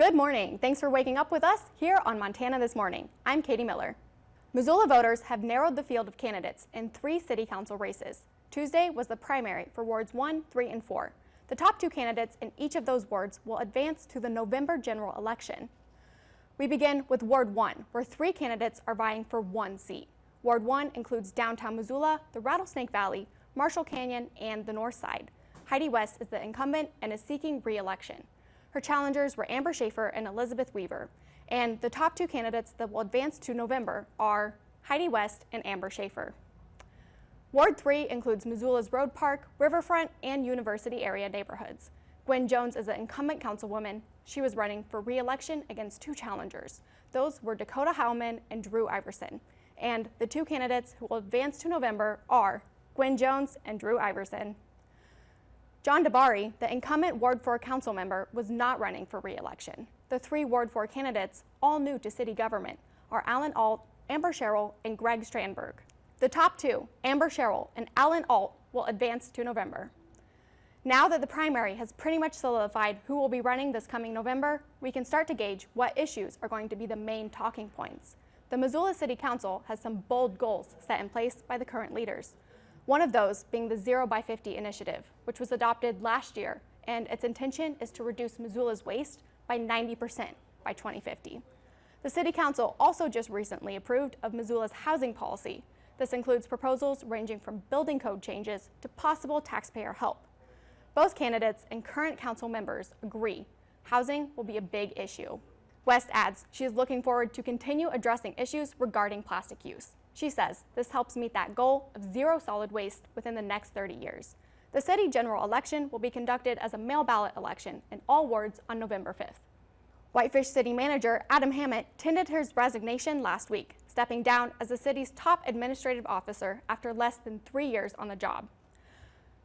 Good morning. Thanks for waking up with us here on Montana This Morning. I'm Katie Miller. Missoula voters have narrowed the field of candidates in 3 city council races. Tuesday was the primary for wards 1, 3, and 4. The top 2 candidates in each of those wards will advance to the November general election. We begin with Ward 1, where 3 candidates are vying for 1 seat. Ward 1 includes downtown Missoula, the Rattlesnake Valley, Marshall Canyon, and the North Side. Heidi West is the incumbent and is seeking re-election. Her challengers were Amber Schaefer and Elizabeth Weaver, and the top 2 candidates that will advance to November are Heidi West and Amber Schaefer. Ward 3 includes Missoula's Road Park, Riverfront, and University area neighborhoods. Gwen Jones is the incumbent councilwoman. She was running for re-election against 2 challengers. Those were Dakota Heilman and Drew Iverson. And the 2 candidates who will advance to November are Gwen Jones and Drew Iverson. John DeBari, the incumbent Ward 4 council member, was not running for re-election. The 3 Ward 4 candidates, all new to city government, are Alan Alt, Amber Sherrill, and Greg Strandberg. The top 2, Amber Sherrill and Alan Alt, will advance to November. Now that the primary has pretty much solidified who will be running this coming November, we can start to gauge what issues are going to be the main talking points. The Missoula City Council has some bold goals set in place by the current leaders. One of those being the 0 by 50 initiative, which was adopted last year, and its intention is to reduce Missoula's waste by 90% by 2050. The City Council also just recently approved of Missoula's housing policy. This includes proposals ranging from building code changes to possible taxpayer help. Both candidates and current council members agree housing will be a big issue. West adds she is looking forward to continue addressing issues regarding plastic use. She says this helps meet that goal of 0 solid waste within the next 30 years. The city general election will be conducted as a mail ballot election in all wards on November 5th. Whitefish City Manager Adam Hammett tendered his resignation last week, stepping down as the city's top administrative officer after less than 3 years on the job.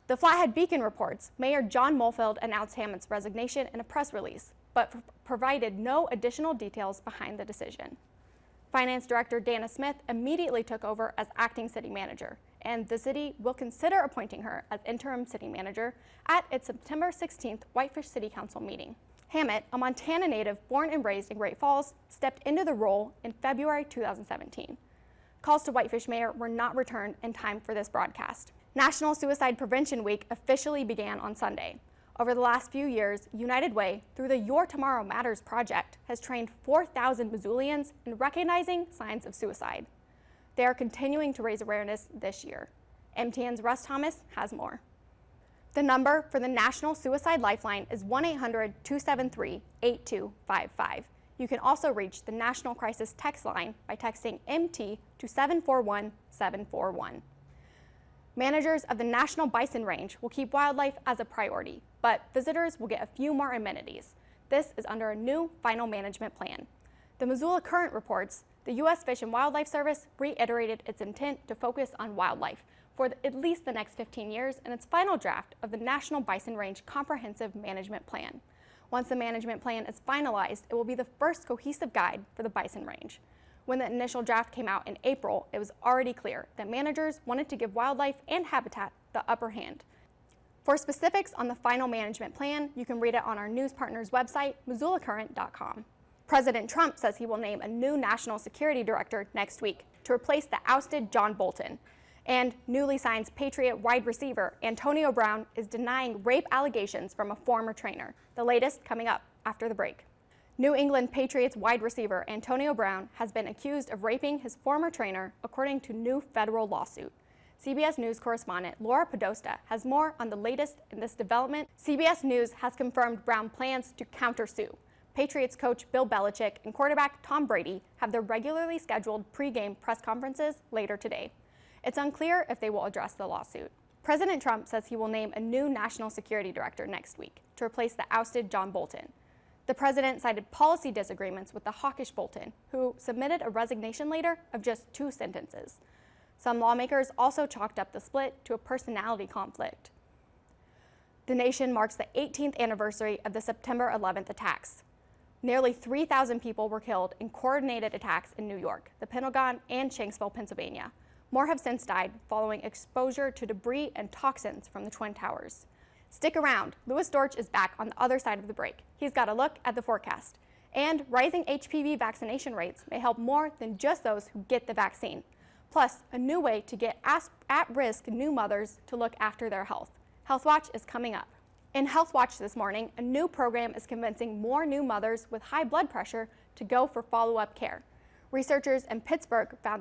The Flathead Beacon reports Mayor John Mulfield announced Hammett's resignation in a press release, but provided no additional details behind the decision. Finance Director Dana Smith immediately took over as acting city manager, and the city will consider appointing her as interim city manager at its September 16th Whitefish City Council meeting. Hammett, a Montana native born and raised in Great Falls, stepped into the role in February 2017. Calls to Whitefish Mayor were not returned in time for this broadcast. National Suicide Prevention Week officially began on Sunday. Over the last few years, United Way, through the Your Tomorrow Matters project, has trained 4,000 Missoulians in recognizing signs of suicide. They are continuing to raise awareness this year. MTN's Russ Thomas has more. The number for the National Suicide Lifeline is 1-800-273-8255. You can also reach the National Crisis Text Line by texting MT to 741-741. Managers of the National Bison Range will keep wildlife as a priority, but visitors will get a few more amenities. This is under a new final management plan. The Missoula Current reports the U.S. Fish and Wildlife Service reiterated its intent to focus on wildlife for at least the next 15 years in its final draft of the National Bison Range Comprehensive Management Plan. Once the management plan is finalized, it will be the first cohesive guide for the bison range. When the initial draft came out in April, it was already clear that managers wanted to give wildlife and habitat the upper hand. For specifics on the final management plan, you can read it on our news partner's website, MissoulaCurrent.com. President Trump says he will name a new national security director next week to replace the ousted John Bolton. And newly signed Patriot wide receiver Antonio Brown is denying rape allegations from a former trainer. The latest coming up after the break. New England Patriots wide receiver Antonio Brown has been accused of raping his former trainer, according to new federal lawsuit. CBS News correspondent Laura Podosta has more on the latest in this development. CBS News has confirmed Brown plans to countersue. Patriots coach Bill Belichick and quarterback Tom Brady have their regularly scheduled pre-game press conferences later today. It's unclear if they will address the lawsuit. President Trump says he will name a new national security director next week to replace the ousted John Bolton. The president cited policy disagreements with the hawkish Bolton, who submitted a resignation letter of just 2 sentences. Some lawmakers also chalked up the split to a personality conflict. The nation marks the 18th anniversary of the September 11th attacks. Nearly 3,000 people were killed in coordinated attacks in New York, the Pentagon, and Shanksville, Pennsylvania. More have since died following exposure to debris and toxins from the Twin Towers. Stick around. Louis Dortch is back on the other side of the break. He's got a look at the forecast. And rising HPV vaccination rates may help more than just those who get the vaccine. Plus, a new way to get at-risk new mothers to look after their health. Health Watch is coming up. In Health Watch this morning, a new program is convincing more new mothers with high blood pressure to go for follow-up care. Researchers in Pittsburgh found